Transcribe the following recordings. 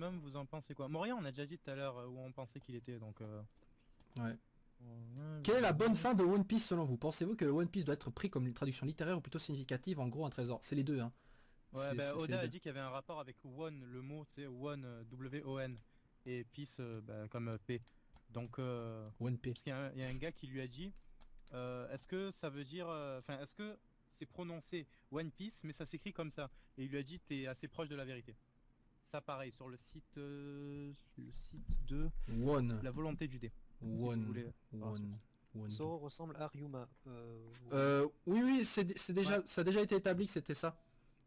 maximum, vous en pensez quoi? Moria, on a déjà dit tout à l'heure où on pensait qu'il était, donc... Ouais. Quelle est la bonne fin de One Piece selon vous? Pensez-vous que One Piece doit être pris comme une traduction littéraire ou plutôt significative, en gros un trésor? C'est les deux, hein. Ouais, bah, C'est les Oda a deux. dit qu'il y avait un rapport avec One, le mot, tu sais, One, W-O-N, et Peace, bah, comme P. Donc, One P. parce il y a un gars qui lui a dit, est-ce que ça veut dire, enfin, est-ce que c'est prononcé One Piece, mais ça s'écrit comme ça? Et il lui a dit, t'es assez proche de la vérité. Ça, pareil, sur le site de One. La Volonté du Dé. Si vous One. voulez. One. One. Zoro ressemble à Ryuma. Oui, oui, c'est déjà, Ouais. ça a déjà été établi que c'était ça.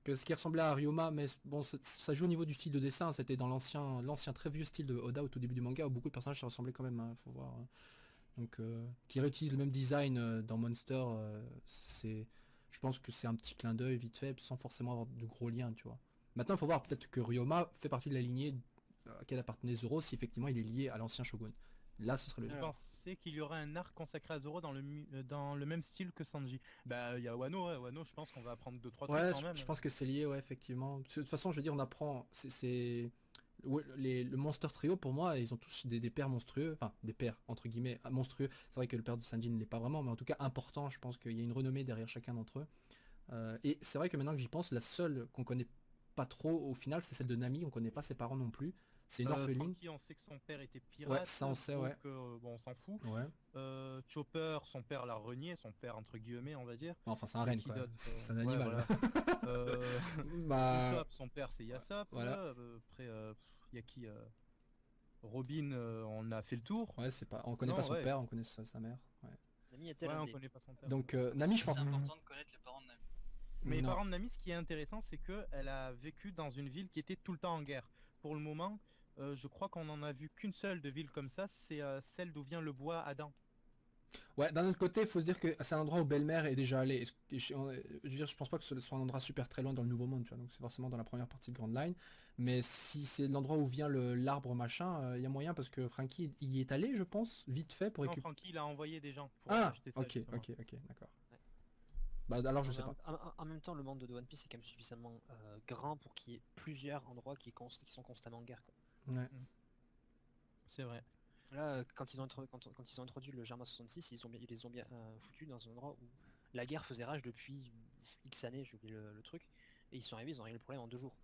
Que ce qui ressemblait à Ryoma, mais bon, ça joue au niveau du style de dessin. C'était dans l'ancien très vieux style de Oda au tout début du manga, où beaucoup de personnages se ressemblaient quand même, hein, faut voir. Hein. Donc, qui réutilise le même design dans Monster, je pense que c'est un petit clin d'œil vite fait, sans forcément avoir de gros liens, tu vois. Maintenant, il faut voir peut-être que Ryoma fait partie de la lignée à laquelle appartenait Zoro, si effectivement il est lié à l'ancien Shogun. Là, ce serait le Je jeu. pensais qu'il y aurait un arc consacré à Zoro dans le même style que Sanji. Bah, il y a Wano, ouais. Wano, je pense qu'on va apprendre 2-3 trucs Ouais, quand même. je pense que c'est lié, ouais, effectivement. Parce que de toute façon, je veux dire, on apprend. Ouais, le Monster Trio, pour moi, ils ont tous des pères monstrueux. Enfin, des pères, entre guillemets, monstrueux. C'est vrai que le père de Sanji ne l'est pas vraiment, mais en tout cas important. Je pense qu'il y a une renommée derrière chacun d'entre eux. Et c'est vrai que maintenant que j'y pense, la seule qu'on connaît pas trop au final, c'est celle de Nami. On connaît pas ses parents non plus. C'est une orpheline. Franky, on sait que son père était pirate. Ouais, ça on sait, ouais. Donc, bon, on s'en fout. Ouais. Chopper, son père l'a renié, son père entre guillemets, on va dire. Enfin, c'est un renne, Qui quoi. d'autre, C'est un ouais, animal. voilà. Bah, Usopp, son père c'est Yasop. Voilà. Après, il y a qui Robin, on a fait le tour. ouais, c'est pas. On connaît Non, pas son ouais. père, on connaît sa mère. Ouais. Nami est Ouais, on thaïlandais. connaît pas son père. Donc Nami, je pense. C'est important de connaître les parents de Nami. Mais Non. parents de Nami, ce qui est intéressant, c'est que elle a vécu dans une ville qui était tout le temps en guerre. Pour le moment, je crois qu'on en a vu qu'une seule de ville comme ça, c'est celle d'où vient le bois Adam. Ouais, d'un autre côté, il faut se dire que c'est un endroit où Belle-Mère est déjà allée. Je veux dire, je pense pas que ce soit un endroit super très loin dans le Nouveau Monde, tu vois. Donc c'est forcément dans la première partie de Grand Line. Mais si c'est l'endroit où vient l'arbre machin, il y a moyen parce que Frankie y est allé, je pense, vite fait pour Non, récupérer. Francky, il a envoyé des gens pour Ah, acheter ça. ok, justement. ok, d'accord. Ouais. Bah alors je sais pas. En même temps, le monde de One Piece est quand même suffisamment grand pour qu'il y ait plusieurs endroits qui sont constamment en guerre. Quoi. Ouais. C'est vrai. Là, quand ils ont introduit le Germa 66, ils les ont bien foutus dans un endroit où la guerre faisait rage depuis X années, j'ai oublié le truc, et ils sont arrivés, ils ont réglé le problème en 2 jours.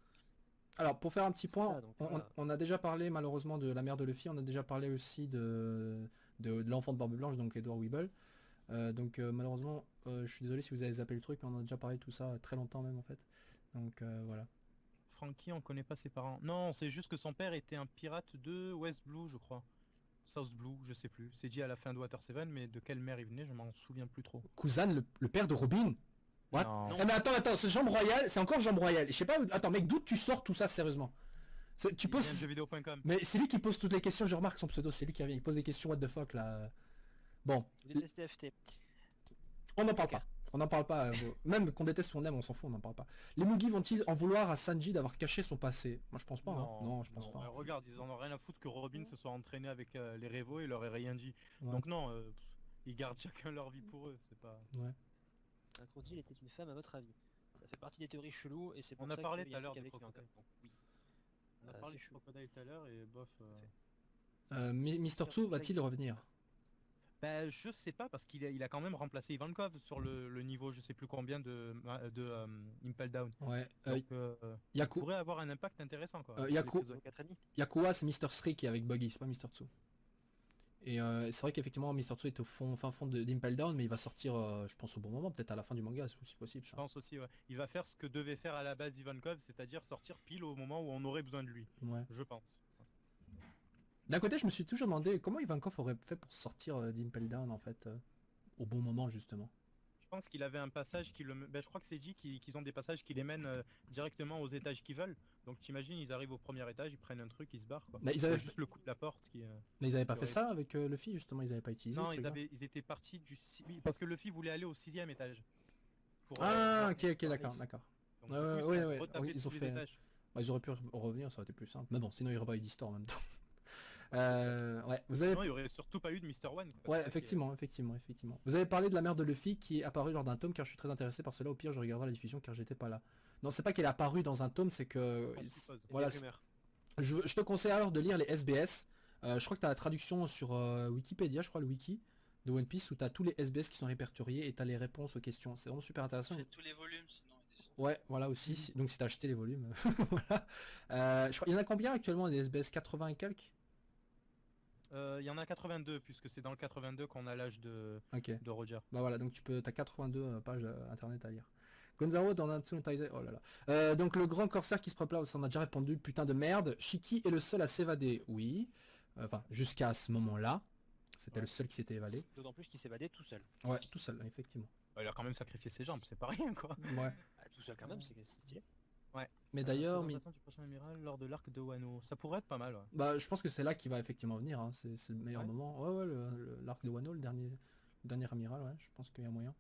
Alors pour faire un petit C'est point, ça, donc, voilà. on a déjà parlé malheureusement de la mère de Luffy, on a déjà parlé aussi de l'enfant de Barbe Blanche, donc Edward Weeble. Donc malheureusement, je suis désolé si vous avez zappé le truc, mais on a déjà parlé de tout ça très longtemps même en fait. Donc voilà. Francky, on connaît pas ses parents. Non, c'est juste que son père était un pirate de West Blue, je crois. South Blue, je sais plus. C'est dit à la fin de Water 7, mais de quelle mer il venait, je m'en souviens plus trop. Kuzan, le père de Robin. What? Non. Eh mais attends, c'est Jambe Royale, c'est encore Jambe Royale. Je sais pas, attends mec, d'où tu sors tout ça sérieusement? Tu Il poses... vient de jeuxvideo.com. Mais c'est lui qui pose toutes les questions, je remarque son pseudo, c'est lui qui revient, il pose des questions what the fuck là. Bon, Vous détestez FT. on n'en parle pas. On n'en parle pas. Même qu'on déteste ou on aime, on s'en fout, on n'en parle pas. Les Mugi vont-ils en vouloir à Sanji d'avoir caché son passé? Moi je pense pas. Non, je pense pas. Regarde, ils en ont rien à foutre que Robin se soit entraîné avec les Revo et leur ait rien dit. Ouais. Donc non, ils gardent chacun leur vie pour eux, c'est pas... Ouais. Un crocodile était une femme à votre avis. Ça fait partie des théories cheloues et c'est pour On a ça parlé qu'il y tout à l'heure plus de qu'avec lui crocodile. encore. Donc, oui. On a c'est parlé de chaud. Crocodile tout à l'heure et bof... Mr. Tsu va-t-il revenir? Bah je sais pas parce qu'il a quand même remplacé Ivankov sur le niveau je sais plus combien de Impel Down. Ouais. Donc Yaku... pourrait avoir un impact intéressant quoi. Épisode 4,5. Yakuwa c'est Mr. Sri qui est avec Buggy, c'est pas Mr. Tsu. Et c'est vrai qu'effectivement Mr. Tsu est au fin fond d'Impel Down, mais il va sortir je pense au bon moment, peut-être à la fin du manga, c'est aussi possible. Je pense aussi ouais. Il va faire ce que devait faire à la base Ivankov, c'est-à-dire sortir pile au moment où on aurait besoin de lui. Ouais. Je pense. D'un côté je me suis toujours demandé comment Ivankov aurait fait pour sortir d'Impel Down en fait, au bon moment justement. Je pense qu'il avait un passage qui le... Ben, je crois que c'est dit qu'ils ont des passages qui les mènent directement aux étages qu'ils veulent. Donc t'imagines, ils arrivent au premier étage, ils prennent un truc, ils se barrent quoi. Mais ils avaient, Juste le coup de la porte qui... mais ils avaient pas qui fait aurait- ça avec Luffy justement, ils avaient pas utilisé Non, ce truc-là. ils étaient partis du... Oui, parce que Luffy voulait aller au 6ème étage. Pour, Ah voir ok, les ok, d'accord, soirées. d'accord. Donc, Ouais, du coup, ouais, ça a ouais, retapé oui, ils tous ont les fait- étages. Bah, ils auraient pu revenir, ça aurait été plus simple. Mais bon, sinon il y aurait pas eu d'histoire en même temps. Ouais, vous avez... Non, il y aurait surtout pas eu de Mr. One. quoi. Ouais, C'est ça qui est- effectivement. Vous avez parlé de la mère de Luffy qui est apparue lors d'un tome, car je suis très intéressé par cela. Au pire, je regarderai la diffusion car j'étais pas là. Non, c'est pas qu'elle est apparue dans un tome, c'est que... On suppose. Voilà, Des rumeurs. Je te conseille alors de lire les SBS. Je crois que tu as la traduction sur Wikipédia, je crois, le wiki de One Piece, où tu as tous les SBS qui sont répertoriés et tu as les réponses aux questions. C'est vraiment super intéressant. J'ai tous les volumes, sinon ils descendent. Ouais, voilà aussi. Donc si tu as acheté les volumes. Voilà. Il y en a combien actuellement des SBS 80 et quelques? Il y en a 82, puisque c'est dans le 82 qu'on a l'âge Ok. de Roger. Bah voilà, donc t'as 82 pages internet à lire. Gonzalo dans Natsuno Taizai, oh là là. Donc le grand corsaire qui se prépare, on a déjà répondu, putain de merde. Shiki est le seul à s'évader, oui. Enfin, jusqu'à ce moment-là. C'était le seul qui s'était évadé. D'autant plus qu'il s'évadait tout seul. Ouais, tout seul, effectivement. Il a quand même sacrifié ses jambes, c'est pas rien quoi. Ouais. Ah, tout seul quand même, c'est stylé. Mais d'ailleurs, Présentation du prochain amiral lors de l'arc de Wano. Ça pourrait être pas mal, ouais. bah, je pense que c'est là qu'il va effectivement venir, hein. C'est le meilleur Ouais. moment. Ouais, l'arc de Wano, le dernier amiral, ouais, je pense qu'il y a moyen.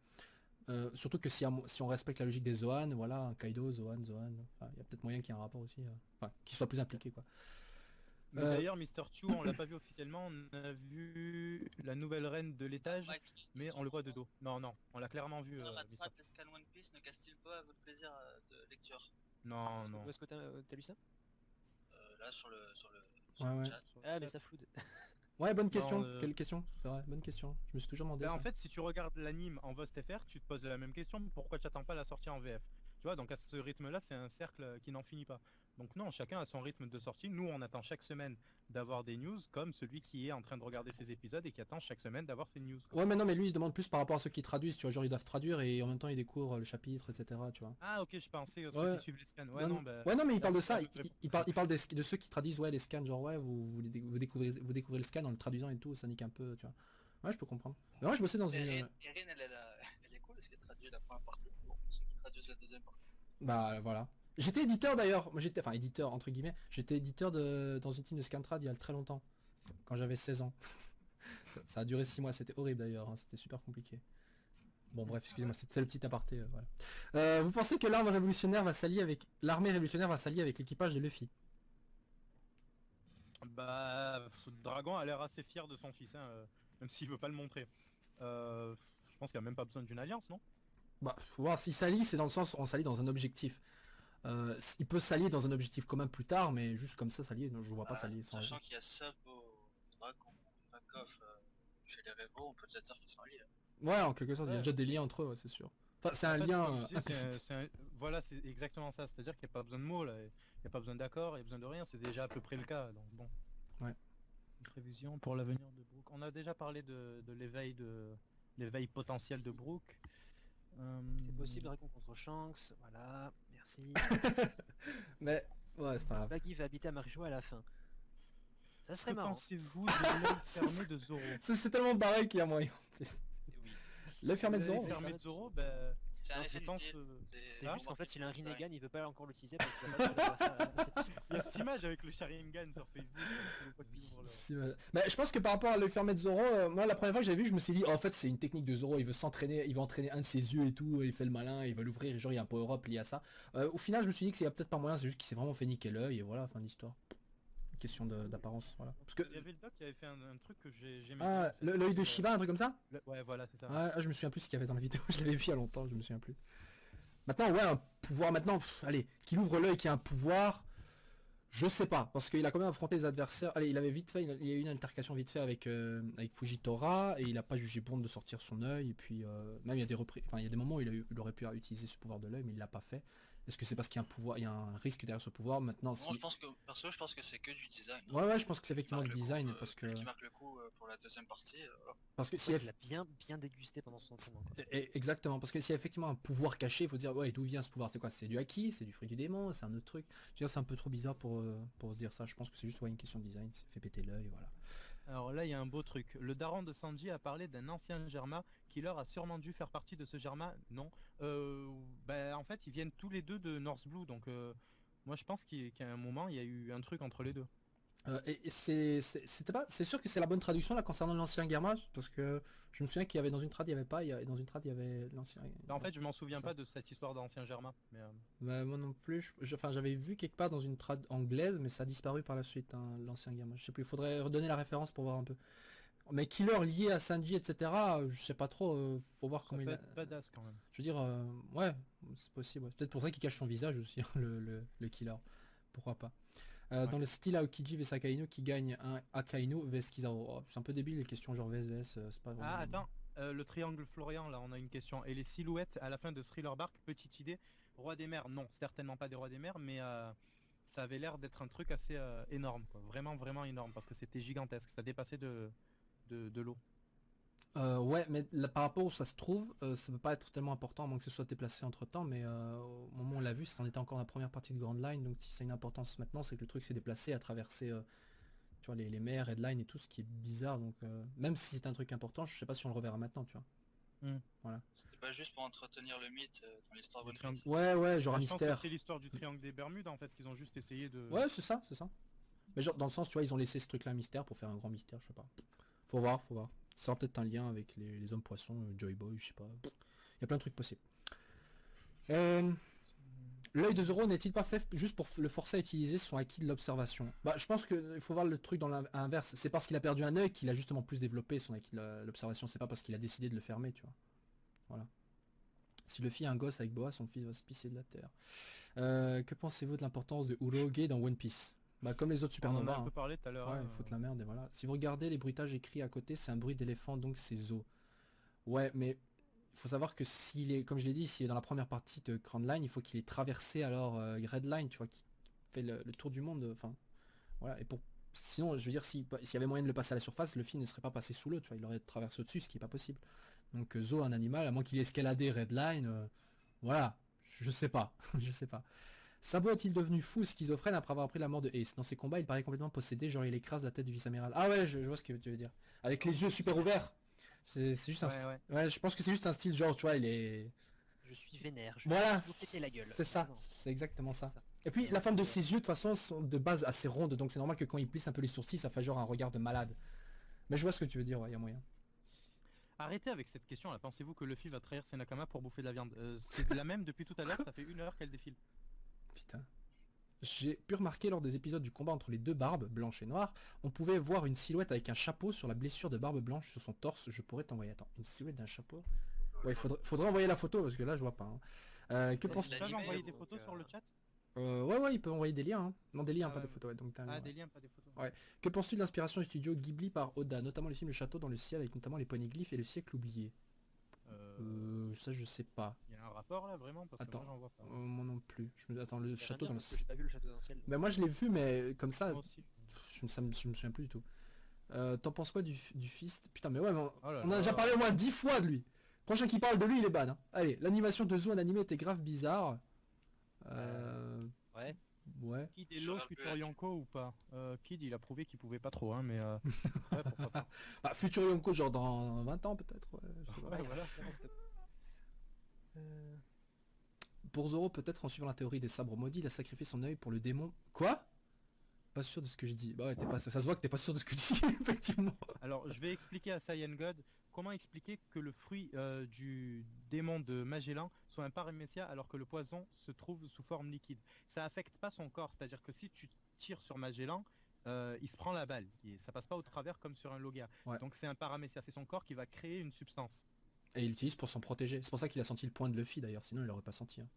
Surtout que si on respecte la logique des Zoan, voilà, un Kaido, Zoan, enfin, il y a peut-être moyen qu'il y ait un rapport aussi, enfin, qu'il soit plus impliqué, quoi. Mais d'ailleurs, Mr. Chu, on l'a pas vu officiellement, on a vu la nouvelle reine de l'étage, mais on le voit de dos. Non, on l'a clairement vu, La Mr. traque des scans One Piece ne casse-t-il pas à votre plaisir de lecture? Non, Où est-ce que t'as lu ça? Là sur le Ouais. chat. Ah mais ça floude. Ouais, bonne question. Non, Quelle question? C'est vrai, bonne question. Je me suis toujours demandé Bah, ça. en fait, si tu regardes l'anime en VostFR, tu te poses la même question, pourquoi tu attends pas la sortie en VF? Tu vois, donc à ce rythme-là, c'est un cercle qui n'en finit pas. Donc non, chacun a son rythme de sortie. Nous, on attend chaque semaine d'avoir des news, comme celui qui est en train de regarder ses épisodes et qui attend chaque semaine d'avoir ses news, quoi. Ouais, mais non, mais lui, il se demande plus par rapport à ceux qui traduisent, tu vois, genre ils doivent traduire et en même temps ils découvrent le chapitre, etc., tu vois. Ah ok, je pensais aux Ouais. ceux qui suivent les scans. Ouais, non, non, bah, ouais, non, mais il parle de là, ça, c'est à peu près il parle de ceux qui traduisent, ouais, les scans, genre, ouais, vous découvrez le scan en le traduisant et tout, ça nique un peu, tu vois. Ouais, je peux comprendre. Mais moi, je bossais dans une... Erin, elle est cool parce qu'elle traduit la première partie. Bon, ceux qui traduisent la deuxième partie. Bah, voilà. J'étais éditeur d'ailleurs, moi j'étais, enfin éditeur entre guillemets, j'étais éditeur dans une team de Scantrad il y a très longtemps, quand j'avais 16 ans. Ça a duré 6 mois, c'était horrible d'ailleurs, hein, c'était super compliqué. Bon bref, excusez-moi, c'était le petit aparté, voilà. Vous pensez que l'armée révolutionnaire va s'allier avec l'équipage de Luffy? Bah, Dragon a l'air assez fier de son fils, hein, même s'il veut pas le montrer. Je pense qu'il n'y a même pas besoin d'une alliance, non? Bah, faut voir, s'il s'allie, c'est dans le sens on s'allie dans un objectif. Il peut s'allier dans un objectif commun plus tard, mais juste comme ça s'allier, je vois pas s'allier sans raison. Sachant qu'il y a Sub au Dragon, Bakoff chez les Revo, on peut peut-être dire qu'ils sont alliés. Ouais, en quelque sorte, il y a Ouais. déjà des liens entre eux, ouais, c'est sûr. Enfin, c'est En un fait, lien comme je disais, implicite. voilà, c'est exactement ça. C'est-à-dire qu'il n'y a pas besoin de mots, là. Il n'y a pas besoin d'accord, il n'y a besoin de rien. C'est déjà à peu près le cas. Donc bon. Ouais. Une prévision pour l'avenir de Brook. On a déjà parlé de l'éveil potentiel de Brook. C'est possible, Dragon contre Shanks, voilà, merci. Mais, ouais, c'est pas grave. Baggy va habiter à Marijoa à la fin. Ça serait Que marrant. pensez-vous de l'œil fermé de Zoro? C'est tellement barré qu'il y a moyen. Et oui. Le fermé de L'œil Zoro. fermé de Zoro, bah, C'est un je effet de pense, style. C'est Ah, juste qu'en fait il a un design. Rinnegan, il veut pas encore l'utiliser parce qu'il va pas ça. il y a cette image avec le Sharingan sur Facebook. Je veux pas qu'il ouvre le- Si, mais je pense que par rapport à le fermé de Zoro, moi la première fois que j'ai vu, je me suis dit, en fait c'est une technique de Zoro, il veut s'entraîner, il va entraîner un de ses yeux et tout, il fait le malin, il va l'ouvrir, genre il y a un power-up lié à ça. Au final je me suis dit que c'est peut-être pas moyen, c'est juste qu'il s'est vraiment fait niquer l'œil et voilà, fin d'histoire. Question d'apparence, voilà. Parce que, Il y avait le doc qui avait fait un truc que j'aimais ah, bien. l'œil de Shiva, un truc comme ça? Ouais, voilà, c'est ça. Ouais, je me souviens plus ce qu'il y avait dans la vidéo, je l'avais vu il y a longtemps, je me souviens plus. Maintenant, ouais, un pouvoir, maintenant, allez, qu'il ouvre l'œil, qu'il y a un pouvoir, je sais pas, parce qu'il a quand même affronté des adversaires, allez, il avait vite fait, il y a eu une altercation vite fait avec Fujitora, et il a pas jugé bon de sortir son œil, et puis même il y a des reprises, enfin il y a des moments où il aurait pu utiliser ce pouvoir de l'œil, mais il l'a pas fait. Est-ce que c'est parce qu'il y a un pouvoir, il y a un risque derrière ce pouvoir maintenant Non, si... je pense que, perso, je pense que c'est que du design. Ouais, je pense que c'est effectivement Qui du marque le design, coup, parce que... qui marque le coup pour la deuxième partie. Voilà. Parce que C'est si vrai qu'il a bien dégusté pendant son entraînement. Quoi. Exactement, parce que s'il y a effectivement un pouvoir caché, il faut dire, ouais, d'où vient ce pouvoir? C'est quoi? C'est du haki? C'est du fruit du démon? C'est un autre truc? Je veux dire, c'est un peu trop bizarre pour se dire ça. Je pense que c'est juste ouais, une question de design, c'est fait péter l'œil, voilà. Alors là, il y a un beau truc. Le daron de Sanji a parlé d'un ancien Germa qui leur a sûrement dû faire partie de ce Germa. Non. Bah, en fait, ils viennent tous les deux de North Blue, donc moi je pense qu'à un moment, il y a eu un truc entre les deux. Et c'est sûr que c'est la bonne traduction là concernant l'ancien Germa, parce que je me souviens qu'il y avait dans une trad, il y avait pas, et dans une trad, il y avait l'ancien... Bah, en fait, je m'en souviens ça. pas de cette histoire d'ancien Germa. Mais, Bah, moi non plus, enfin j'avais vu quelque part dans une trad anglaise, mais ça a disparu par la suite, hein, l'ancien Germa. Je sais plus, il faudrait redonner la référence pour voir un peu. Mais killer lié à Sanji, etc., je sais pas trop, faut voir ça comment peut il a... être badass quand même. Je veux dire, ouais, c'est possible. Ouais. C'est peut-être pour ça qu'il cache son visage aussi, hein, le killer. Pourquoi pas. Dans le style Aokiji vs Akainu, qui gagne un Akainu vs Kizaru. Oh, c'est un peu débile les questions genre vs, c'est pas vraiment... Ah attends, le triangle Florian, là on a une question. Et les silhouettes à la fin de Thriller Bark, petite idée, Roi des mers, non, certainement pas des Rois des mers, mais ça avait l'air d'être un truc assez énorme, quoi. Vraiment, vraiment énorme, parce que c'était gigantesque, ça dépassait de l'eau. Ouais, mais là, par rapport où ça se trouve, ça peut pas être tellement important à moins que ce soit déplacé entre temps, mais au moment où on l'a vu, c'en était encore la première partie de Grand Line, donc si ça a une importance maintenant, c'est que le truc s'est déplacé à traverser tu vois, les mers, Redline et tout, ce qui est bizarre, donc même si c'est un truc important, je sais pas si on le reverra maintenant, tu vois. Voilà. C'était pas juste pour entretenir le mythe dans l'histoire de Du One Piece. Ouais, genre un Je pense que mystère. c'est l'histoire du triangle des Bermudes en fait, qu'ils ont juste essayé de... Ouais, c'est ça, c'est ça. Mais genre, dans le sens, tu vois, ils ont laissé ce truc-là mystère pour faire un grand mystère, je sais pas. Faut voir, faut voir. Ça aura peut-être un lien avec les hommes poissons, Joy Boy, je sais pas. Il y a plein de trucs possibles. L'œil de Zoro n'est-il pas fait juste pour le forcer à utiliser son acquis de l'observation? Bah, je pense qu'il faut voir le truc dans l'inverse. C'est parce qu'il a perdu un œil qu'il a justement plus développé son acquis de l'observation. C'est pas parce qu'il a décidé de le fermer, tu vois. Voilà. Si Luffy a un gosse avec Boa, son fils va se pisser de la terre. Que pensez-vous de l'importance de Uroge dans One Piece? Bah, comme les autres On en a Supernova. un peu parlé tout à l'heure. Ouais, hein, il faut de la merde et voilà. Si vous regardez les bruitages écrits à côté, c'est un bruit d'éléphant, donc c'est Zo. Ouais, mais il faut savoir que s'il est, comme je l'ai dit, s'il est dans la première partie de Grand Line, il faut qu'il ait traversé alors Red Line, tu vois, qui fait le tour du monde. Enfin, voilà. Et pour, sinon, je veux dire, s'il y avait moyen de le passer à la surface, Luffy ne serait pas passé sous l'eau, tu vois, il aurait traversé au-dessus, ce qui est pas possible. Donc Zo, un animal, à moins qu'il ait escaladé Red Line, voilà, je sais pas, je sais pas. Sabo est-il devenu fou, schizophrène après avoir appris la mort de Ace? Dans ses combats, il paraît complètement possédé, genre il écrase la tête du vice-amiral. Ah ouais, je vois ce que tu veux dire. Avec les yeux super ouverts. C'est juste un Ouais, ouais. ouais, je pense que c'est juste un style genre, tu vois, il est... Je suis vénère, je Voilà, vais vous péter la gueule. c'est ça, Vraiment. c'est exactement ça. Ça. Et puis la forme de ses yeux, de toute façon, sont de base assez rondes, donc c'est normal que quand il plisse un peu les sourcils, ça fait genre un regard de malade. Mais je vois ce que tu veux dire, ouais, y a moyen. Arrêtez avec cette question là, pensez-vous que Luffy va trahir ses Nakama pour bouffer de la viande? C'est la même depuis tout à l'heure, ça fait 1 heure qu'elle défile. Putain. J'ai pu remarquer lors des épisodes du combat entre les deux barbes, blanche et noire, on pouvait voir une silhouette avec un chapeau sur la blessure de Barbe Blanche sur son torse. Je pourrais t'envoyer. Attends, une silhouette d'un chapeau? Ouais, faudrait envoyer la photo parce que là je vois pas. Hein. Que Ça, penses c'est Tu peux l'animé, m'envoyer des donc, photos sur le chat? ouais, il peut envoyer des liens. Hein. Non, des liens, Ah pas ouais, des photos. Ouais, donc, Ah, ouais. des liens, pas des photos. Ouais. Que penses-tu de l'inspiration du studio Ghibli par Oda, notamment le film Le Château dans le ciel avec notamment les poneglyphes et le siècle oublié? Ça je sais pas. Il y a un rapport là vraiment parce que Attends, moi j'en vois pas. moi non plus. Attends, le J'ai château rien dans le parce que j'ai pas vu le château dans le ciel. Ben moi je l'ai vu mais comme ça, Moi aussi. je me souviens plus du tout. T'en penses quoi du fils? Putain mais ouais, mais Oh là on en a là. déjà parlé au moins 10 fois de lui. Prochain qui parle de lui il est ban. Hein. Allez, l'animation de Zo en animé était grave bizarre. Ouais. Ouais. Kid est low Sur futur Black. Yonko ou pas? Kid il a prouvé qu'il pouvait pas trop hein mais ouais pourquoi pas. Bah Future Yonko genre dans 20 ans peut-être. Ouais, je sais pas. Ouais, voilà. Pour Zoro peut-être en suivant la théorie des sabres maudits, il a sacrifié son œil pour le démon. Quoi? Pas sûr de ce que je dis. Bah ouais, ça se voit que t'es pas sûr de ce que tu dis effectivement. Alors je vais expliquer à Saiyan God comment expliquer que le fruit du démon de Magellan soit un paramécia alors que le poison se trouve sous forme liquide. Ça affecte pas son corps, c'est-à-dire que si tu tires sur Magellan, il se prend la balle, ça passe pas au travers comme sur un Logia. Ouais. Donc c'est un paramécia, c'est son corps qui va créer une substance. Et il l'utilise pour s'en protéger. C'est pour ça qu'il a senti le point de Luffy d'ailleurs, sinon il aurait pas senti. Hein.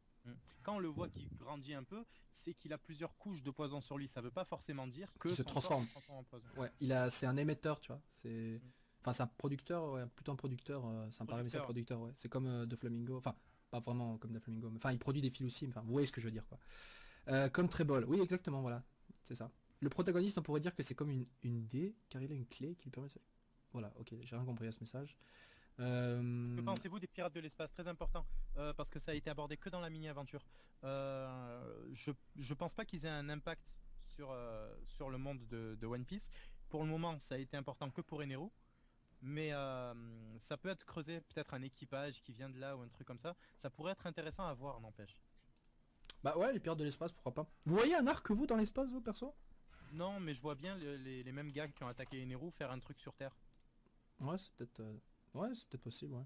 Quand on le voit qui grandit un peu, c'est qu'il a plusieurs couches de poison sur lui. Ça veut pas forcément dire que Qu'il se son corps transforme. se transforme en poison. Ouais, c'est un émetteur, tu vois. C'est, enfin, c'est un producteur, ouais, plutôt un producteur. C'est un paramécia producteur, ouais. C'est comme De Flamingo. Enfin, pas vraiment comme De Flamingo. Mais, enfin, il produit des fils aussi. Enfin, vous voyez ce que je veux dire, quoi. Comme Trebol. Oui, exactement, voilà. C'est ça. Le protagoniste, on pourrait dire que c'est comme une dé, car il a une clé qui lui permet de... Voilà, ok, j'ai rien compris à ce message. Que pensez-vous des pirates de l'espace? Très important, parce que ça a été abordé que dans la mini-aventure. Je pense pas qu'ils aient un impact sur le monde de One Piece. Pour le moment, ça a été important que pour Eneru. Mais ça peut être creusé, peut-être un équipage qui vient de là ou un truc comme ça. Ça pourrait être intéressant à voir, n'empêche. Bah ouais, les pirates de l'espace, pourquoi pas. Vous voyez un arc, vous, dans l'espace, vous, perso? Non, mais je vois bien les mêmes gars qui ont attaqué Eneru faire un truc sur Terre. Ouais, c'est peut-être... Ouais, c'est peut-être possible, ouais.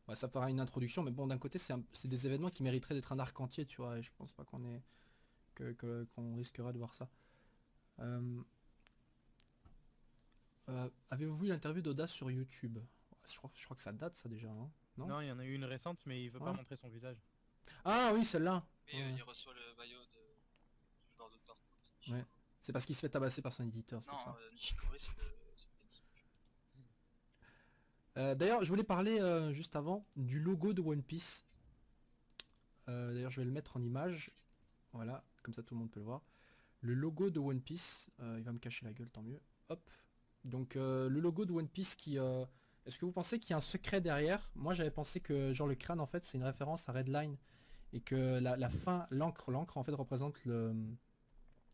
Ouais, ça fera une introduction, mais bon, d'un côté, c'est des événements qui mériteraient d'être un arc entier, tu vois, et je pense pas qu'on est... qu'on risquera de voir ça. Avez-vous vu l'interview d'Oda sur YouTube? Je crois que ça date, ça, déjà, hein. Non, Non, il y en a eu une récente, mais il veut pas Ouais. montrer son visage. Ah oui, celle-là. Et Ouais. il reçoit le maillot du joueur de Dortmund. Ouais. C'est parce qu'il se fait tabasser par son éditeur, c'est pour Non, ça. Nishikori, c'est le petit. D'ailleurs, je voulais parler juste avant du logo de One Piece. D'ailleurs, je vais le mettre en image. Voilà, comme ça tout le monde peut le voir. Le logo de One Piece, il va me cacher la gueule, tant mieux. Hop. Donc le logo de One Piece qui... Est-ce que vous pensez qu'il y a un secret derrière? Moi j'avais pensé que genre le crâne en fait c'est une référence à Redline. Et que la fin, l'encre en fait représente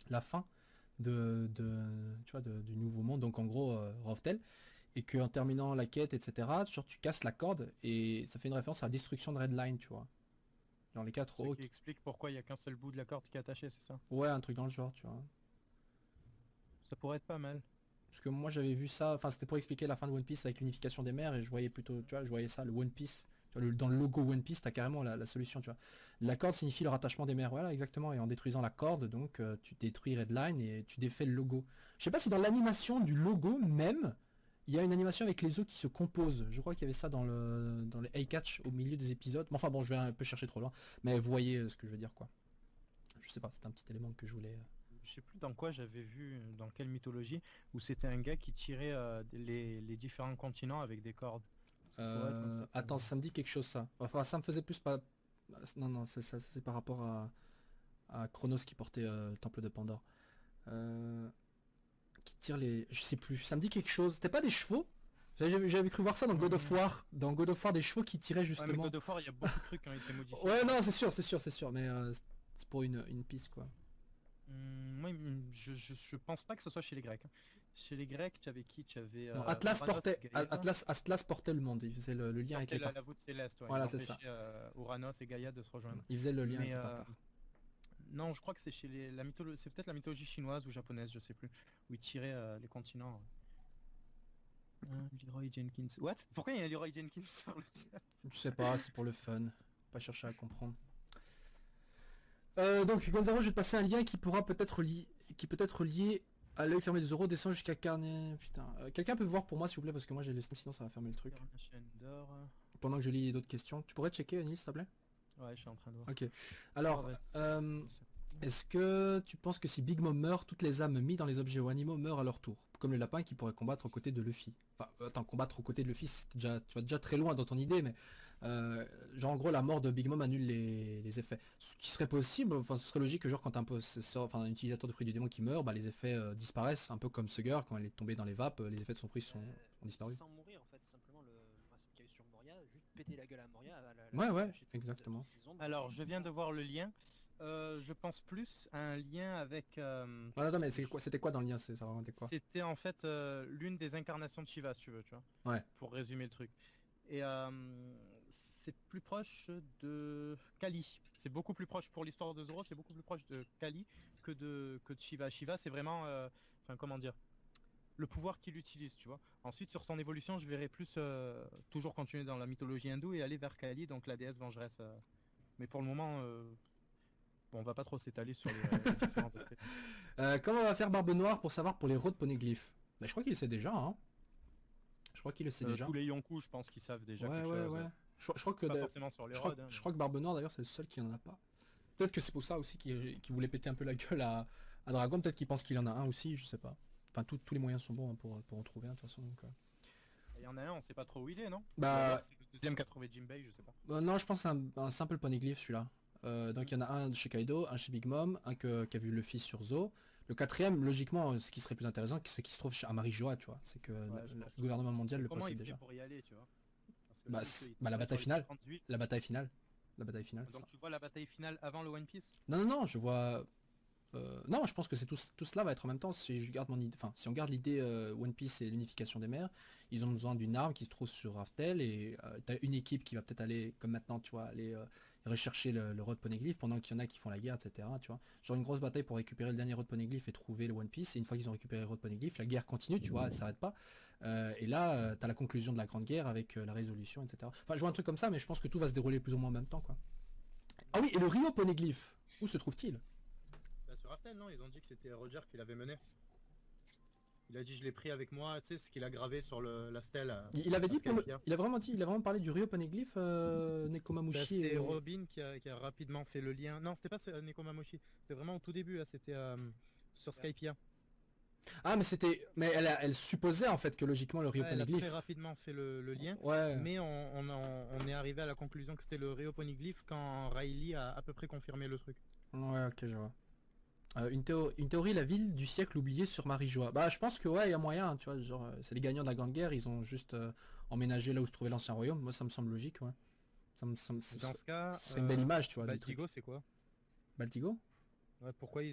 la fin tu vois, du nouveau monde. Donc en gros Raftel. Et que en terminant la quête, etc., genre tu casses la corde et ça fait une référence à la destruction de Redline, tu vois. Genre les 4 Ce hauts. qui explique pourquoi il y a qu'un seul bout de la corde qui est attaché, c'est ça? Ouais, un truc dans le genre, tu vois. Ça pourrait être pas mal. Parce que moi j'avais vu ça, enfin c'était pour expliquer la fin de One Piece avec l'unification des mers et je voyais plutôt, tu vois, je voyais ça, le One Piece. Tu vois, dans le logo One Piece, t'as carrément la solution, tu vois. La corde signifie le rattachement des mers, voilà, exactement. Et en détruisant la corde, donc tu détruis Redline et tu défais le logo. Je sais pas si dans l'animation du logo même, il y a une animation avec les os qui se composent. Je crois qu'il y avait ça dans les A-Catch au milieu des épisodes. Mais enfin bon, je vais un peu chercher trop loin. Mais vous voyez ce que je veux dire, quoi. Je sais pas, c'est un petit élément que je voulais... Je sais plus dans quoi j'avais vu, dans quelle mythologie, où c'était un gars qui tirait les différents continents avec des cordes. pourrait être un truc Attends, comme- ça me dit quelque chose ça. Enfin, ça me faisait plus pas... Non, non, c'est par rapport à Chronos qui portait le temple de Pandore. Qui tire les... Je sais plus, ça me dit quelque chose. C'était pas des chevaux? J'avais cru voir ça dans God of War. Dans God of War, des chevaux qui tiraient Ouais, mais justement... God of War, il y a beaucoup de trucs qui ont été modifiés. Ouais, non, c'est sûr. Mais c'est pour une piste, quoi. Moi, je pense pas que ce soit chez les Grecs, hein. Chez les Grecs, tu avais qui? Tu avais Non, Atlas Uranos portait... et Gaïa. Atlas portait le monde. Il faisait le lien avec les Portait la Tartares. voûte céleste, ouais. Voilà, Ils c'est ça. empêchaient, Uranos et Gaïa de se rejoindre. Il faisait le lien avec Mais, les Tartares. Non, je crois que c'est chez la mythologie, c'est peut-être la mythologie chinoise ou japonaise, je sais plus, où ils tiraient les continents. Leroy Jenkins. What? Pourquoi il y a Leroy Jenkins sur le chat? Je sais pas, c'est pour le fun. Pas chercher à comprendre. Donc Gonzalo, je vais te passer un lien qui pourra peut-être lié à l'œil fermé de Zoro, descend jusqu'à Carnet. Putain. Quelqu'un peut voir pour moi s'il vous plaît parce que moi j'ai le sinon ça va fermer le truc. Carnation d'or. Pendant que je lis d'autres questions. Tu pourrais checker Nils s'il te plaît? Ouais, je suis en train de voir. Ok. Alors, Ah, est-ce que tu penses que si Big Mom meurt, toutes les âmes mises dans les objets ou animaux meurent à leur tour? Comme le lapin qui pourrait combattre aux côtés de Luffy. Enfin, attends, combattre aux côtés de Luffy, tu vas déjà très loin dans ton idée, mais... genre en gros la mort de Big Mom annule les effets. Ce qui serait possible, enfin ce serait logique que genre quand un possesseur, enfin un utilisateur de fruits du démon qui meurt, bah les effets disparaissent, un peu comme Sugar quand elle est tombée dans les vapes, les effets de son fruit ont disparu. Sans mourir en fait, simplement le principe qu'il y a eu sur Moria, juste péter la gueule à Moria. Ouais, lâcher toutes exactement. ces ombres, Alors, je viens de voir le lien. Je pense plus à un lien avec... Ah, non mais c'était quoi dans le lien? Ça remontait quoi? C'était en fait l'une des incarnations de Shiva, si tu veux, tu vois. Ouais. Pour résumer le truc. Et c'est plus proche de Kali. C'est beaucoup plus proche pour l'histoire de Zoro, c'est beaucoup plus proche de Kali que de Shiva. Shiva, c'est vraiment... Enfin, comment dire, le pouvoir qu'il utilise, tu vois. Ensuite, sur son évolution, je verrai plus toujours continuer dans la mythologie hindoue et aller vers Kali, donc la déesse vengeresse. Mais pour le moment, bon, on va pas trop s'étaler sur les différents aspects. Comment on va faire Barbe Noire pour savoir pour les road poneglyphes? Bah je crois qu'il le sait déjà, hein. Je crois qu'il le sait déjà. Tous les Yonkou, je pense qu'ils savent déjà Ouais, quelque ouais, chose. ouais. Je crois que Pas forcément sur les je rods. crois, hein, je crois que Barbe Noire d'ailleurs c'est le seul qui en a pas. Peut-être que c'est pour ça aussi qu'il voulait péter un peu la gueule à Dragon, peut-être qu'il pense qu'il en a un aussi, je sais pas. Enfin tous les moyens sont bons hein, pour en trouver un de toute façon. Donc, Il y en a un, on sait pas trop où il est, non? Bah- Ou alors c'est le deuxième qu'a trouvé Jinbei, je sais pas. non je pense que c'est un simple poneglyph celui-là. Donc il y en a un chez Kaido, un chez Big Mom, un qui a vu Luffy sur Zo. Le quatrième, logiquement, ce qui serait plus intéressant, c'est qu'il se trouve chez Amari Joa, tu vois. C'est que je le pense gouvernement mondial le Comment possède il fait déjà. pour y aller, tu vois? Parce que Bah, le c'est- truc, bah, la il bataille sur les finale. 38. La bataille finale. Ça. Donc tu vois la bataille finale avant le One Piece? Non, je vois... non, je pense que tout cela va être en même temps. Si je garde mon idée, enfin, si on garde l'idée One Piece et l'unification des mers, ils ont besoin d'une arme qui se trouve sur Raftel et t'as une équipe qui va peut-être aller, comme maintenant, tu vois, aller rechercher le Road Poneglyph pendant qu'il y en a qui font la guerre, etc. Tu vois, genre une grosse bataille pour récupérer le dernier Road Poneglyph et trouver le One Piece. Et une fois qu'ils ont récupéré le Road Poneglyph, la guerre continue, tu vois, elle s'arrête pas. Et là, t'as la conclusion de la grande guerre avec la résolution, etc. Enfin, je vois un truc comme ça, mais je pense que tout va se dérouler plus ou moins en même temps, quoi. Ah oui, et le Rio Poneglyph, où se trouve-t-il? Bah, sur Raftel, non? Ils ont dit que c'était Roger qui l'avait mené. Il a dit je l'ai pris avec moi, tu sais, ce qu'il a gravé sur la stèle. Il avait dit, Skypiea. il a vraiment parlé du Rio Poneglyph, Nekomamushi. Bah, c'est et... Robin qui a rapidement fait le lien. Non, c'était pas Nekomamushi, c'était vraiment au tout début, là, c'était sur Skypiea. Ah mais c'était... Mais elle supposait en fait que logiquement le Ouais, elle a Rhyoponytglyph... très rapidement fait le lien, Ouais. mais on est arrivé à la conclusion que c'était le Rhyoponyglyph quand Riley a à peu près confirmé le truc. Ouais, ok, je vois. Une théorie, la ville du siècle oubliée sur Marie-Joie. Bah je pense que ouais, il y a moyen, hein, tu vois, genre c'est les gagnants de la Grande Guerre, ils ont juste emménagé là où se trouvait l'ancien royaume. Moi ça me semble logique, ouais. Dans ce cas, Ce serait une belle image, tu vois, du truc. Baltigo c'est quoi? Baltigo? Ouais, pourquoi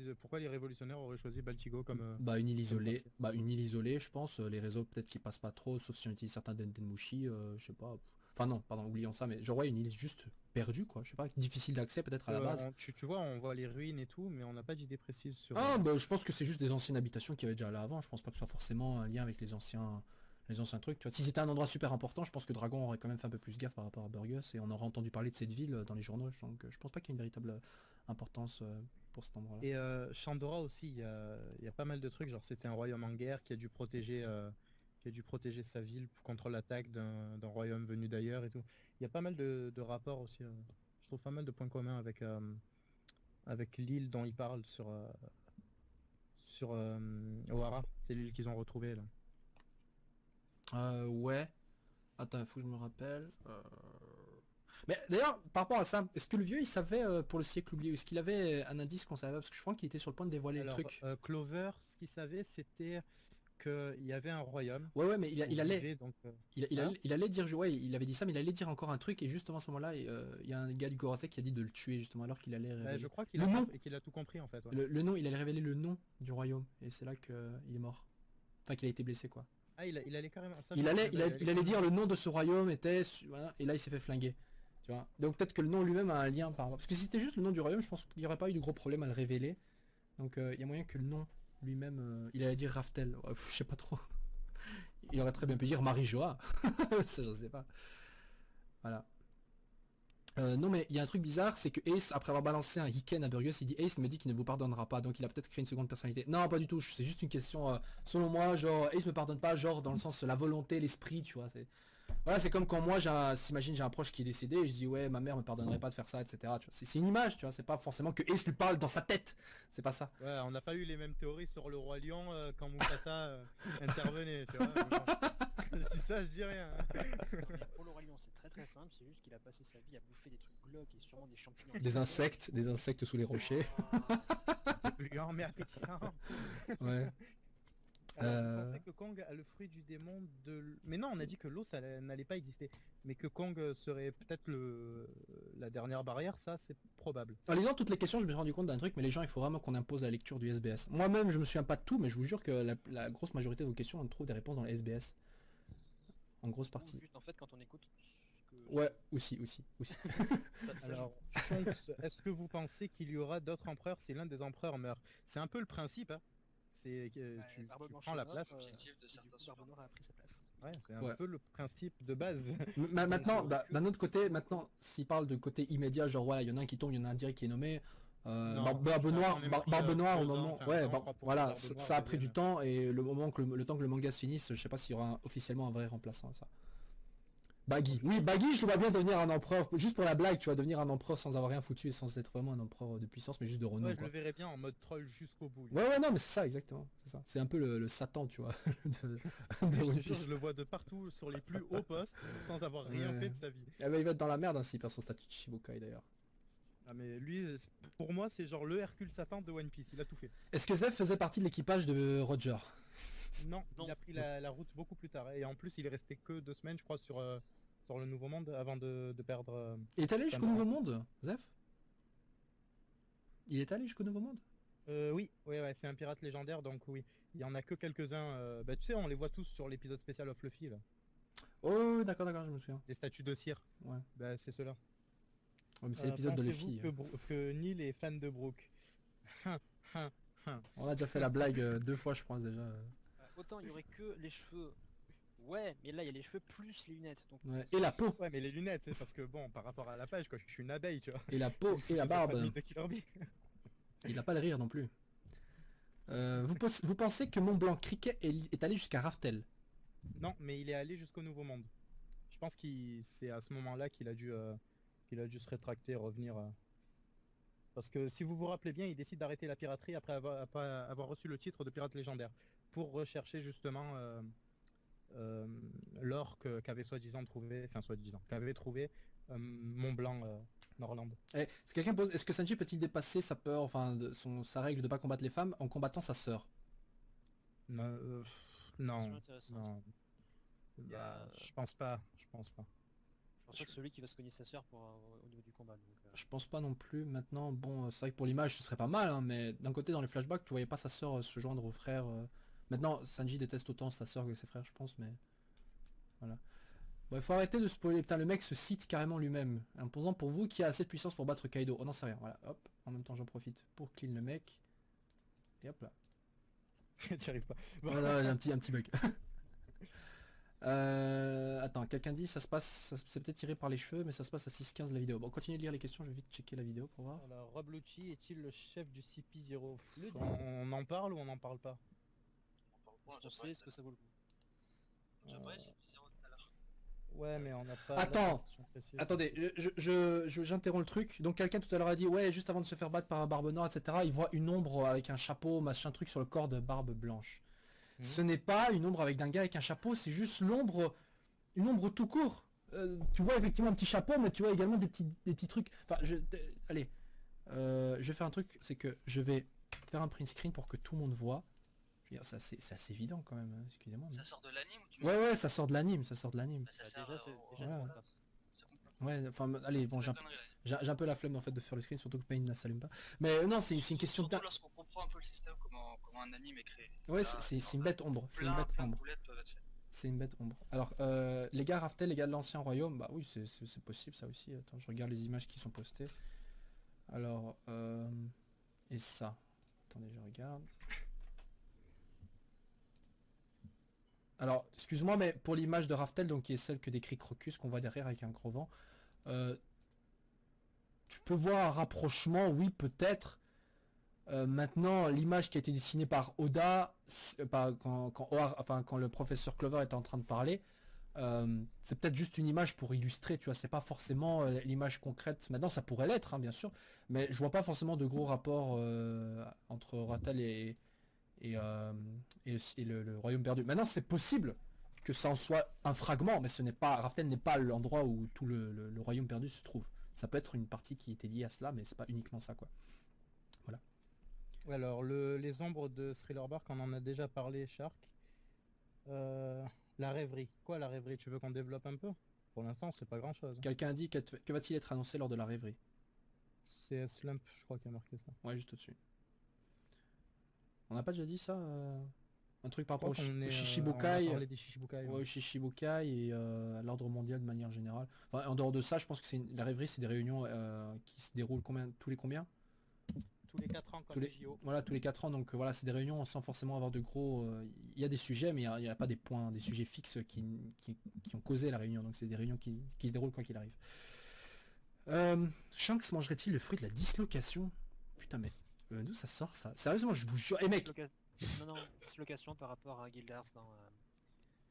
les révolutionnaires auraient choisi Baltigo comme... Bah une île isolée, quartier. bah une île isolée, je pense. Les réseaux peut-être qui passent pas trop, sauf si on utilise certains Denmushi, je sais pas. Enfin non, pardon, oublions ça, mais genre ouais, une île juste perdue, quoi. Je sais pas, difficile d'accès peut-être à la base. Tu vois, on voit les ruines et tout, mais on n'a pas d'idée précise sur... Ah bah je pense que c'est juste des anciennes habitations qui avaient déjà là avant. Je pense pas que ce soit forcément un lien avec les anciens trucs. Tu vois, si c'était un endroit super important, je pense que Dragon aurait quand même fait un peu plus gaffe par rapport à Burgos et on aurait entendu parler de cette ville dans les journaux. Donc je pense pas qu'il y ait une véritable importance pour cet endroit-là. Et Chandora aussi, il y a pas mal de trucs, genre c'était un royaume en guerre qui a dû protéger sa ville contre l'attaque d'un royaume venu d'ailleurs et tout. Il y a pas mal de rapports aussi. Je trouve pas mal de points communs avec l'île dont ils parlent sur Ohara. C'est l'île qu'ils ont retrouvée là. Ouais. Attends, il faut que je me rappelle. Mais d'ailleurs, par rapport à ça, est-ce que le vieux il savait pour le siècle oublié, est-ce qu'il avait un indice qu'on savait pas? Parce que je crois qu'il était sur le point de dévoiler Alors, le truc. Clover, ce qu'il savait, c'était qu'il y avait un royaume. Ouais, mais il où allait. vivait, donc, Il allait dire, ouais, il avait dit ça, mais il allait dire encore un truc, et justement à ce moment-là, il y a un gars du Gorosei qui a dit de le tuer, justement, alors qu'il allait révéler. je crois Le nom. qu'il a tout compris en fait. Ouais. Le nom, il allait révéler le nom du royaume, et c'est là qu'il est mort. Enfin, qu'il a été blessé, quoi. Ah, il allait carrément. Ça, Il allait dire le nom de ce royaume était, voilà, et là il s'est fait flinguer. Tu vois. Donc peut-être que le nom lui-même a un lien par rapport. Parce que si c'était juste le nom du royaume, je pense qu'il n'y aurait pas eu de gros problème à le révéler. Donc il y a moyen que le nom lui-même, il allait dire Raftel. Ouais, je sais pas trop. Il aurait très bien pu dire Marie-Joa. Ça, je sais pas. Voilà. Non mais il y a un truc bizarre, c'est que Ace, après avoir balancé un Hiken à Burgos, il dit Ace me dit qu'il ne vous pardonnera pas, donc il a peut-être créé une seconde personnalité. Non, pas du tout, c'est juste une question, selon moi, genre Ace me pardonne pas, genre dans le sens la volonté, l'esprit, tu vois. Voilà, c'est comme quand moi, s'imagine j'ai un proche qui est décédé et je dis ouais, ma mère me pardonnerait pas de faire ça, etc. Tu vois. C'est une image, tu vois, c'est pas forcément que Ace lui parle dans sa tête, c'est pas ça. Ouais, on n'a pas eu les mêmes théories sur le roi lion quand Mufasa intervenait, tu vois. Je dis ça, je dis rien. Pour le roi lion, c'est très simple, c'est juste qu'il a passé sa vie à bouffer des trucs glauques et sûrement des champignons. Des insectes sous les rochers. Lion, mais appétissant. Ouais. Alors, je pensais que Kong a le fruit du démon de... Mais non, on a dit que l'eau, ça n'allait pas exister. Mais que Kong serait peut-être la dernière barrière, ça, c'est probable. En lisant toutes les questions, je me suis rendu compte d'un truc, mais les gens, il faut vraiment qu'on impose la lecture du SBS. Moi-même, je me souviens pas de tout, mais je vous jure que la grosse majorité de vos questions, on trouve des réponses dans le SBS. En grosse partie. Ou juste en fait quand on écoute ce que... Ouais, aussi. Alors, Chonks, est-ce que vous pensez qu'il y aura d'autres empereurs si l'un des empereurs meurt? C'est un peu le principe, hein. C'est que tu prends la place. Objectif de certains Barbe Noire a pris sa place. Ouais, c'est un Ouais. peu le principe de base. Maintenant, d'un autre côté, maintenant, s'il parle de côté immédiat, genre voilà, il y en a un qui tombe, il y en a un direct qui est nommé. Non, Barbe Noire, je pense qu'on est Barbe pris, Noire au 2 ans, moment, enfin, ouais, un an, pour voilà, Barbe Noire, ça a pris du devienne- temps et le temps que le manga se finisse, je sais pas s'il y aura officiellement un vrai remplaçant à ça. Baggy, oui, Baggy, je le vois bien devenir un empereur, juste pour la blague, tu vois, devenir un empereur sans avoir rien foutu et sans être vraiment un empereur de puissance, mais juste de renom, Ouais, je quoi. le verrais bien en mode troll jusqu'au bout. Ouais, non, mais c'est ça, exactement, c'est ça. C'est un peu le Satan, tu vois, de Je te One jure, Piece. je le vois de partout sur les plus hauts postes sans avoir rien Ouais. fait de sa vie. Ah bah, il va être dans la merde hein, s'il perd son statut de Shichibukai d'ailleurs. Ah mais lui, pour moi, c'est genre le Hercule Satan de One Piece. Il a tout fait. Est-ce que Zeph faisait partie de l'équipage de Roger? Non, Non. il a pris la route beaucoup plus tard. Et en plus, il est resté que 2 semaines, je crois, sur le Nouveau Monde avant de perdre. Il est allé jusqu'au Tamara. Nouveau Monde, Zeph? Il est allé jusqu'au Nouveau Monde? Oui, ouais, c'est un pirate légendaire, donc oui. Il y en a que quelques-uns. Bah tu sais, on les voit tous sur l'épisode spécial of Luffy là. Oh, d'accord, je me souviens. Les statues de cire. Ouais. Bah c'est ceux-là. Ouais, mais c'est l'épisode de Pensez-vous Luffy. que Neil est fan de Brook. On a déjà fait la blague 2 fois, je pense déjà. Autant il y aurait que les cheveux. Ouais, mais là il y a les cheveux plus les lunettes. Donc Ouais. Et la peau, Ouais, mais les lunettes, c'est parce que bon, par rapport à la page, quoi, je suis une abeille, tu vois. et la peau, et la Ils ont pas de barbe. mine de Killer Bee. Il a pas le rire non plus. Vous pensez que Mont Blanc Cricket est allé jusqu'à Raftel? Non, mais il est allé jusqu'au Nouveau Monde. Je pense que c'est à ce moment-là qu'il a dû se rétracter et revenir. Parce que si vous vous rappelez bien, il décide d'arrêter la piraterie après avoir reçu le titre de pirate légendaire pour rechercher justement euh, l'or qu'avait soi-disant trouvé, enfin soi-disant, qu'avait trouvé Mont Blanc, Norland. Est-ce que Sanji peut-il dépasser sa peur, enfin sa règle de pas combattre les femmes en combattant sa sœur? Non, non, Question intéressante. non. Il y Bah, a- je pense pas, je pense pas. Je pense pas que celui qui va se cogner sa sœur au niveau du combat. Donc, Je pense pas non plus. Maintenant, bon, c'est vrai que pour l'image, ce serait pas mal, hein, mais d'un côté, dans les flashbacks, tu voyais pas sa sœur se joindre au frère. Maintenant, Sanji déteste autant sa sœur que ses frères, je pense, mais voilà. Bon, il faut arrêter de spoiler. Putain, le mec se cite carrément lui-même, imposant pour vous qui a assez de puissance pour battre Kaido. Oh non, c'est rien. Voilà, hop. En même temps, j'en profite pour clean le mec. Et hop là. J'y arrive pas. Bon. Voilà, j'ai un petit bug. Attends, quelqu'un dit c'est peut-être tiré par les cheveux, mais ça se passe à 6:15 la vidéo. Bon, continuez de lire les questions, je vais vite checker la vidéo pour voir. Alors, Rob Lucci est-il le chef du CP0? On en parle ou on n'en parle pas? On parle est-ce pas, qu'on sait, est-ce que ça vaut le coup? j'ai pas essayé de zéro tout à l'heure. Ouais, mais on n'a pas. Attends, d'informations précises. Attendez, j'interromps le truc. Donc quelqu'un tout à l'heure a dit ouais, juste avant de se faire battre par Barbe Noire, etc. Il voit une ombre avec un chapeau, machin truc sur le corps de Barbe Blanche. Mhm. Ce n'est pas une ombre avec d'un gars avec un chapeau, c'est juste l'ombre, une ombre tout court. Tu vois effectivement un petit chapeau, mais tu vois également des petits trucs. Enfin, allez, je vais faire un truc, c'est que je vais faire un print screen pour que tout le monde voit. Je veux dire, c'est assez évident quand même, hein, excusez-moi. mais- Ça sort de l'anime ou tu Ouais, ça sort de l'anime, ça sort de l'anime. Bah, ça Bah, sert déjà, c'est déjà Voilà. une bonne carte. ça compte pas. Ouais, enfin, allez, bon, C'est j'ai des conneries, ouais. j'ai un peu la flemme en fait de faire le screen, surtout que Pain ne s'allume pas. Mais non, c'est une question de... Surtout lorsqu'on comprend un peu le système, comment un anime est créé. Ouais, Là, c'est une bête ombre. C'est une plein, bête plein de ombre. boulettes peuvent être faites. C'est une bête ombre. Alors, les gars Raftel, les gars de l'ancien royaume, bah oui, c'est possible ça aussi. Attends, je regarde les images qui sont postées. Alors, et ça. Attendez, je regarde. Alors, excuse-moi, mais pour l'image de Raftel, donc qui est celle que décrit Crocus, qu'on voit derrière avec un gros vent, tu peux voir un rapprochement, oui, peut-être. Maintenant, l'image qui a été dessinée par Oda, quand le professeur Clover était en train de parler, c'est peut-être juste une image pour illustrer, tu vois, c'est pas forcément l'image concrète. Maintenant, ça pourrait l'être, hein, bien sûr, mais je vois pas forcément de gros rapports entre Ratel et le Royaume perdu. Maintenant, c'est possible que ça en soit un fragment, mais ce n'est pas, Raftel n'est pas l'endroit où tout le Royaume perdu se trouve. Ça peut être une partie qui était liée à cela, mais c'est pas uniquement ça, quoi. Alors, les ombres de Thriller Bark, on en a déjà parlé, Shark. La rêverie. Quoi, la rêverie? Tu veux qu'on développe un peu? Pour l'instant, c'est pas grand chose. Quelqu'un a dit que va-t-il être annoncé lors de la rêverie? C'est Slump, je crois, qui a marqué ça. Ouais, juste au-dessus. On n'a pas déjà dit ça un truc par rapport au On a Shichibukai, parlé des Shichibukai. ouais, Ouais. au Shichibukai et à l'ordre mondial de manière générale. Enfin, en dehors de ça, je pense que la rêverie, c'est des réunions qui se déroulent tous les combien? Tous les 4 ans, comme Tous les, les JO. voilà, tous les 4 ans. Donc voilà, c'est des réunions sans forcément avoir de gros... Il y a des sujets, mais il n'y a pas des points, des sujets fixes qui ont causé la réunion. Donc c'est des réunions qui se déroulent quoi qu'il arrive. Shanks mangerait-il le fruit de la dislocation? Putain, mais d'où ça sort ça? Sérieusement, je vous jure. Eh mec! Non, dislocation par rapport à Guilders dans...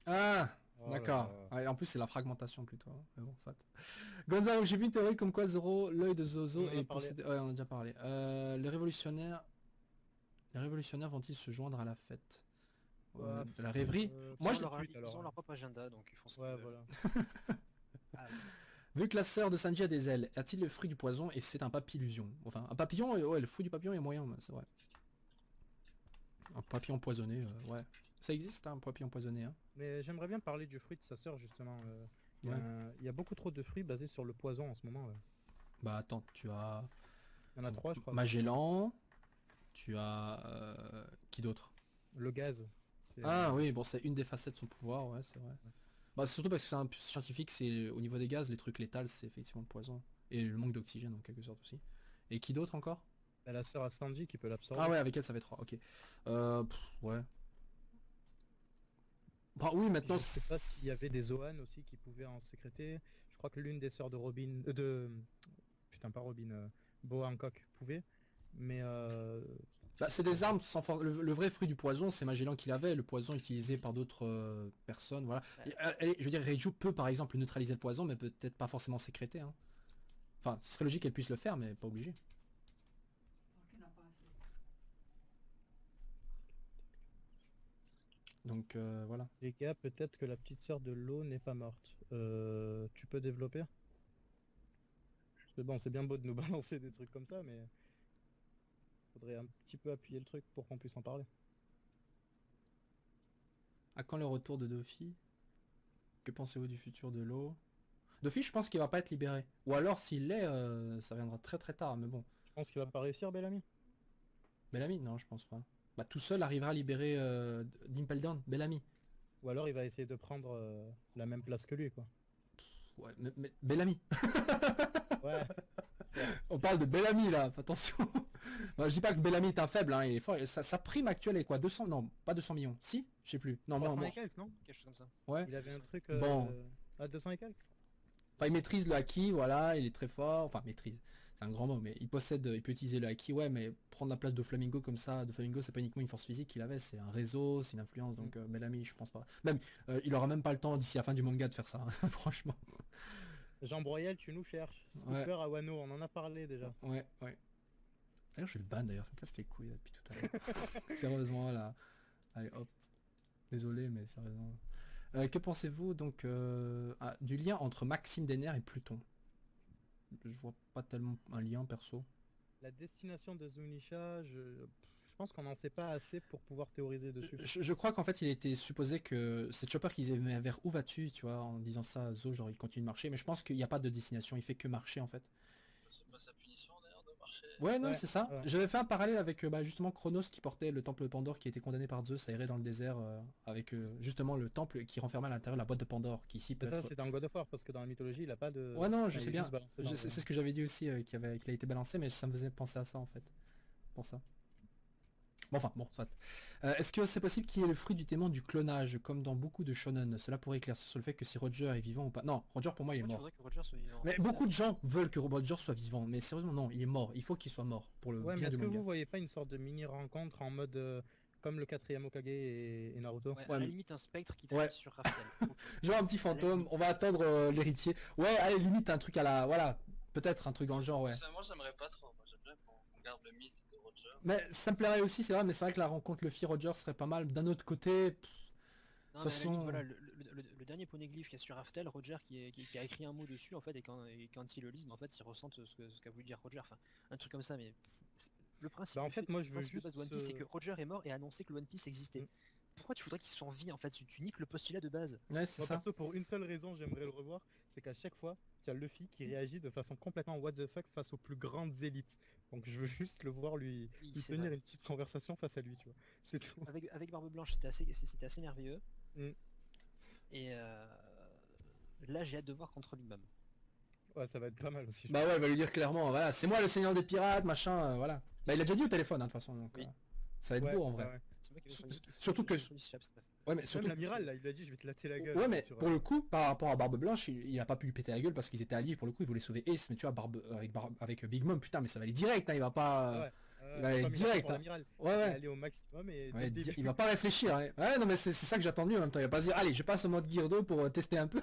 Ah! Oh là D'accord. là. Ouais, en plus, c'est la fragmentation plutôt, hein. Mais bon, ça. Gonzalo, j'ai vu une théorie comme quoi Zoro, l'œil de Zozo On en a est parlé. possédé. Ouais, on a déjà parlé. Les révolutionnaires vont-ils se joindre à la fête de la rêverie? Moi, Ils je ont leur, tweet, alors, ils ont ouais. leur propre agenda, donc ils font ce qu'ils Ouais, veulent. voilà. Ah, Vu que la sœur de Sanji a des ailes, a-t-il le fruit du poison et c'est un papillusion? Enfin, un papillon, ouais, le fruit du papillon est moyen, c'est vrai. Un papillon empoisonné, ouais. Ça existe, hein, un papillon empoisonné, hein. Mais j'aimerais bien parler du fruit de sa sœur, justement. Il y a beaucoup trop de fruits basés sur le poison en ce moment. Ouais. Bah attends, tu as Il y en a 3, je crois. Magellan, tu as... qui d'autre? Le gaz. Ah oui, bon, c'est une des facettes de son pouvoir, ouais, c'est vrai. Bah, c'est surtout parce que c'est un scientifique, c'est au niveau des gaz, les trucs létals, c'est effectivement le poison. Et le manque d'oxygène en quelque sorte aussi. Et qui d'autre encore? Elle a la sœur à Sanji qui peut l'absorber. Ah ouais, avec elle ça fait 3, ok. Ouais. Bah oui, maintenant... Je sais pas s'il y avait des Zoan aussi qui pouvaient en sécréter. Je crois que l'une des sœurs de Robin... Putain, pas Robin. Bo Hancock pouvait. Mais... Bah, c'est des armes sans le vrai fruit du poison, c'est Magellan qui l'avait, le poison utilisé par d'autres personnes, voilà. Ouais. Je veux dire, Reiju peut par exemple neutraliser le poison, mais peut-être pas forcément sécréter, hein. Enfin, ce serait logique qu'elle puisse le faire, mais pas obligé. Donc voilà. Les gars, peut-être que la petite sœur de l'eau n'est pas morte. Tu peux développer? Parce que bon, c'est bien beau de nous balancer des trucs comme ça, mais faudrait un petit peu appuyer le truc pour qu'on puisse en parler. À quand le retour de Dofi? Que pensez-vous du futur de l'eau? Dofi, je pense qu'il va pas être libéré. Ou alors s'il l'est, ça viendra très très tard, mais bon. Je pense qu'il va pas réussir, Bellamy. Bellamy? Non, je pense pas. Bah tout seul arrivera à libérer Dimpledon, Bellamy. Ou alors il va essayer de prendre la même place que lui, quoi. Ouais, mais Bellamy. Ouais. On parle de Bellamy là, attention. Bah, je dis pas que Bellamy est un faible, hein, il est fort. Sa prime actuelle est quoi? 200? Non, pas 200 millions. Si? Je sais plus. Non, non, 300 non. et quelques, non? Quelque chose comme ça. Ouais. Il avait un truc Bon. à 200 et quelques. Enfin, il maîtrise le haki, voilà, il est très fort. Enfin, maîtrise, c'est un grand mot, mais il peut utiliser le haki, ouais, mais prendre la place de Flamingo comme ça, de Flamingo, c'est pas uniquement une force physique qu'il avait, c'est un réseau, c'est une influence, donc Bellamy, je pense pas. Même, il aura même pas le temps d'ici la fin du manga de faire ça, hein, franchement. Jean Broyel, tu nous cherches. Ouais. Scooper à Wano, on en a parlé déjà. Ouais, ouais. D'ailleurs, je vais le ban d'ailleurs, ça me casse les couilles là, depuis tout à l'heure. Sérieusement, là. Allez, hop. Désolé, mais sérieusement. Que pensez-vous donc du lien entre Maxime Denner et Pluton? Je vois pas tellement un lien perso. La destination de Zunisha, je pense qu'on n'en sait pas assez pour pouvoir théoriser dessus. Je crois qu'en fait il était supposé que c'est Chopper qui disait mais vers où vas-tu, tu vois, en disant ça à Zo, genre il continue de marcher, mais je pense qu'il n'y a pas de destination, il fait que marcher en fait. C'est pas sa punition d'ailleurs de marcher. Ouais, non, Ouais, c'est ça. ouais. J'avais fait un parallèle avec justement Chronos qui portait le temple de Pandore qui était condamné par Zeus à errer dans le désert avec justement le temple qui renfermait à l'intérieur la boîte de Pandore qui ici peut Mais ça, être... c'est dans God of War, parce que dans la mythologie, il a pas de... Ouais, non, je il sais est bien. juste balancé dans C'est le- ce que j'avais dit aussi qu'il a été balancé, mais ça me faisait penser à ça en fait. Pour ça. Bon, enfin, bon, soit. Est-ce que c'est possible qu'il y ait le fruit du démon du clonage, comme dans beaucoup de shonen? Cela pourrait éclaircir sur le fait que si Roger est vivant ou pas. Non, Roger pour moi il est Moi, tu mort. voudrais que Roger soit vivant. Mais C'est- beaucoup de gens veulent que Roger soit vivant, mais sérieusement non, il est mort. Il faut qu'il soit mort pour le Ouais, mais bien est-ce du que manga. vous voyez pas une sorte de mini rencontre en mode comme le 4ème Hokage et Naruto? Ouais, Ouais, à la mais- limite un spectre qui Ouais. traîne sur Raftel. Genre un petit fantôme, on va attendre l'héritier. Ouais, allez, limite un truc à la... Voilà, peut-être un truc dans le genre, ouais. Moi j'aimerais pas trop, moi j'aime bien qu'on garde le mythe de Roger. Mais ça me plairait aussi, c'est vrai, mais c'est vrai que la rencontre Luffy-Roger serait pas mal. D'un autre côté... Non, De mais à toute la limite, façon- voilà, le dernier poneglyphe qu'il y a sur Raftel, Roger qui a écrit un mot dessus en fait, et quand il le lit, en fait, il ressent ce qu'a voulu dire Roger, enfin, un truc comme ça, mais le principe, Bah, en fait, moi, je le veux principe de base juste, de One Piece, c'est que Roger est mort et a annoncé que le One Piece existait. Mm. Pourquoi tu voudrais qu'il soit en vie en fait? Tu niques le postulat de base. Ouais, c'est Moi ça. perso, pour une seule raison, j'aimerais le revoir, c'est qu'à chaque fois, tu as Luffy qui réagit de façon complètement what the fuck face aux plus grandes élites. Donc je veux juste le voir lui Oui, c'est tenir vrai. une petite conversation face à lui, tu vois. C'est tout. Avec Barbe Blanche, c'était assez merveilleux. Mm. Et là, j'ai hâte de voir contre Big Mom. Ouais, ça va être pas mal aussi. je Bah ouais, il va lui dire clairement, voilà, c'est moi le seigneur des pirates, machin, voilà. Bah il a déjà dit au téléphone, hein, de toute façon, donc Oui. ça va être Ouais, beau en vrai. ouais, ouais. C'est moi qui Surtout que- Ouais, mais Même surtout... l'amiral, là, il a dit je vais te latter la gueule. Ouais, mais sur- pour le coup, par rapport à Barbe Blanche, il a pas pu lui péter la gueule parce qu'ils étaient alliés, pour le coup, il voulait sauver Ace, mais tu vois, avec Big Mom, putain, mais ça va aller direct, hein, il va pas... Ouais, il va aller pas mis direct, pour hein. l'amiral. Ouais, Il va ouais. aller au maximum et dès Ouais, le début. il va pas réfléchir, hein. Ouais, non, mais c'est ça que j'attends de lui en même temps, il va pas se dire, allez, je passe en mode Gear 2 pour tester un peu.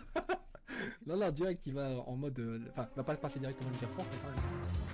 Non, non, direct, il va en mode... Enfin, il va pas passer directement en mode Gear Fort, mais quand même.